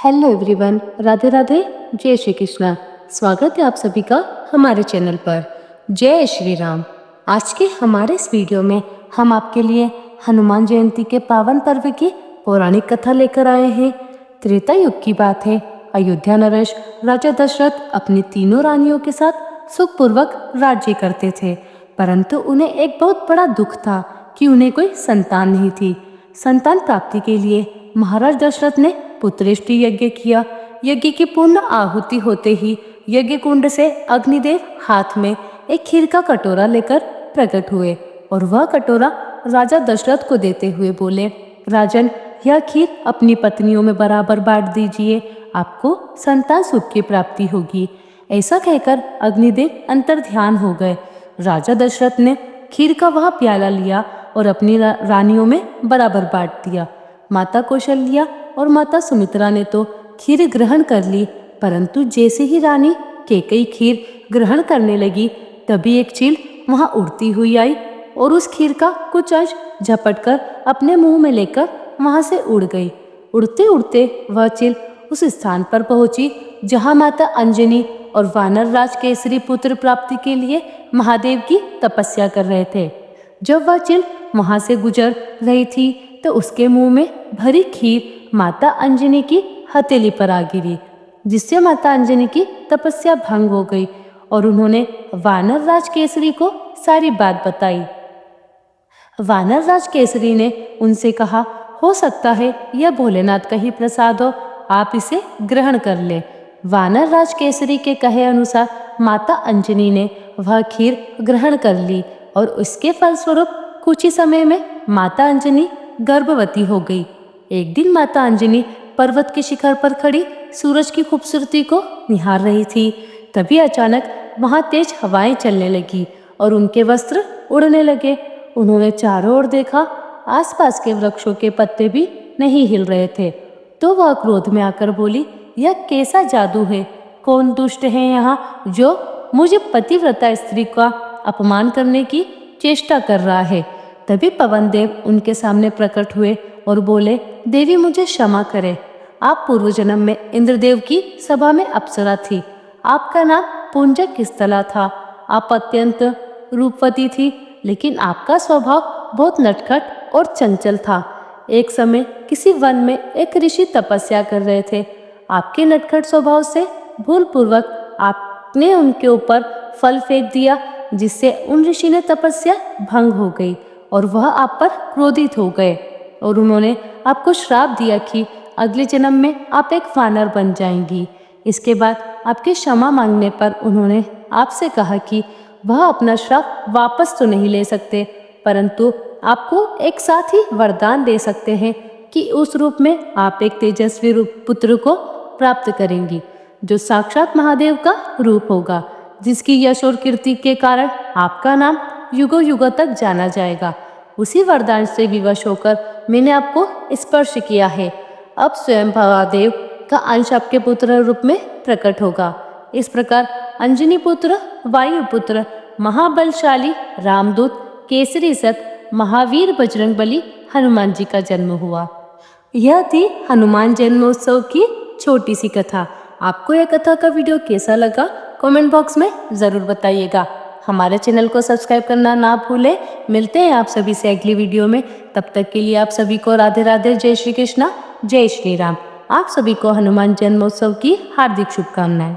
Hello everyone, Radhe Radhe, जय श्री कृष्णा। स्वागत है आप सभी का हमारे चैनल पर। जय श्री राम। आज के हमारे इस वीडियो में हम आपके लिए हनुमान जयंती के पावन पर्व की पौराणिक कथा लेकर आए हैं। त्रेता युग की बात है। अयोध्या नरेश राजा दशरथ अपनी तीनों रानियों के साथ सुखपूर्वक राज्य करते थे, परंतु उन्हें एक बहुत बड़ा दुख था कि उन्हें कोई संतान नहीं थी। संतान प्राप्ति के लिए महाराज दशरथ ने पुत्रेष्टि यज्ञ किया। यज्ञ की पूर्ण आहुति होते ही यज्ञ कुंड से अग्निदेव हाथ में एक खीर का कटोरा लेकर प्रकट हुए और वह कटोरा राजा दशरथ को देते हुए बोले, राजन, यह खीर अपनी पत्नियों में बराबर बांट दीजिए, आपको संतान सुख की प्राप्ति होगी। ऐसा कहकर अग्निदेव अंतर्ध्यान हो गए। राजा दशरथ ने खीर का वह प्याला लिया और अपनी रानियों में बराबर बांट दिया। माता कौशल्या और माता सुमित्रा ने तो खीर ग्रहण कर ली, परंतु जैसे ही रानी कैकेयी खीर ग्रहण करने लगी, तभी एक चील वहां उड़ती हुई आई और उस खीर का कुछ अंश झपटकर अपने मुंह में लेकर वहां से उड़ गई। उड़ते उड़ते वह चील उस स्थान पर पहुंची जहां माता अंजनी और वानर राज केसरी पुत्र प्राप्ति के लिए महादेव की तपस्या कर रहे थे। जब वह चील वहां से गुजर रही थी तो उसके मुंह में भरी खीर माता अंजनी की हथेली पर आ गिरी, जिससे माता अंजनी की तपस्या भंग हो गई और उन्होंने वानर राज केसरी को सारी बात बताई। वानर राज केसरी ने उनसे कहा, हो सकता है यह भोलेनाथ का ही प्रसाद हो, आप इसे ग्रहण कर ले। वानर राज केसरी के कहे अनुसार माता अंजनी ने वह खीर ग्रहण कर ली और उसके फलस्वरूप कुछ ही समय में माता अंजनी गर्भवती हो गई। एक दिन माता अंजनी पर्वत के शिखर पर खड़ी सूरज की खूबसूरती को निहार रही थी। तभी अचानक वहां तेज हवाएं चलने लगी और उनके वस्त्र उड़ने लगे। उन्होंने चारों ओर देखा, आसपास के वृक्षों के पत्ते भी नहीं हिल रहे थे। तो वह क्रोध में आकर बोली, यह कैसा जादू है? कौन दुष्ट है यहाँ जो मुझे पतिव्रता स्त्री का अपमान करने की चेष्टा कर रहा है? तभी पवन देव उनके सामने प्रकट हुए और बोले, देवी मुझे क्षमा करें, आप पूर्व जन्म में इंद्रदेव की सभा में अप्सरा थी। आपका नाम पुंजक स्थला था। आप अत्यंत रूपवती थी, लेकिन आपका स्वभाव बहुत नटखट और चंचल था। एक समय किसी वन में एक ऋषि तपस्या कर रहे थे। आपके नटखट स्वभाव से भूलपूर्वक आपने उनके ऊपर फल फेंक दिया, जिससे उन ऋषि ने तपस्या भंग हो गई और वह आप पर क्रोधित हो गए और उन्होंने आपको श्राप दिया कि अगले जन्म में आप एक वानर बन जाएंगी। इसके बाद आपके क्षमा मांगने पर उन्होंने आपसे कहा कि वह अपना श्राप वापस तो नहीं ले सकते, परंतु आपको एक साथ ही वरदान दे सकते हैं कि उस रूप में आप एक तेजस्वी पुत्र को प्राप्त करेंगी, जो साक्षात महादेव का रूप होगा, जिसकी यश और कीर्ति के कारण आपका नाम युगों युगों तक जाना जाएगा। उसी वरदान से विवश होकर मैंने आपको स्पर्श किया है। अब स्वयं महादेव का अंश आपके पुत्र रूप में प्रकट होगा। इस प्रकार अंजनी पुत्र, वायुपुत्र, महाबलशाली रामदूत, केसरी सत, महावीर बजरंगबली हनुमान जी का जन्म हुआ। यह थी हनुमान जन्मोत्सव की छोटी सी कथा। आपको यह कथा का वीडियो कैसा लगा, कमेंट बॉक्स में ज़रूर बताइएगा। हमारे चैनल को सब्सक्राइब करना ना भूलें। मिलते हैं आप सभी से अगली वीडियो में। तब तक के लिए आप सभी को राधे राधे, जय श्री कृष्णा, जय श्री राम। आप सभी को हनुमान जन्मोत्सव की हार्दिक शुभकामनाएं।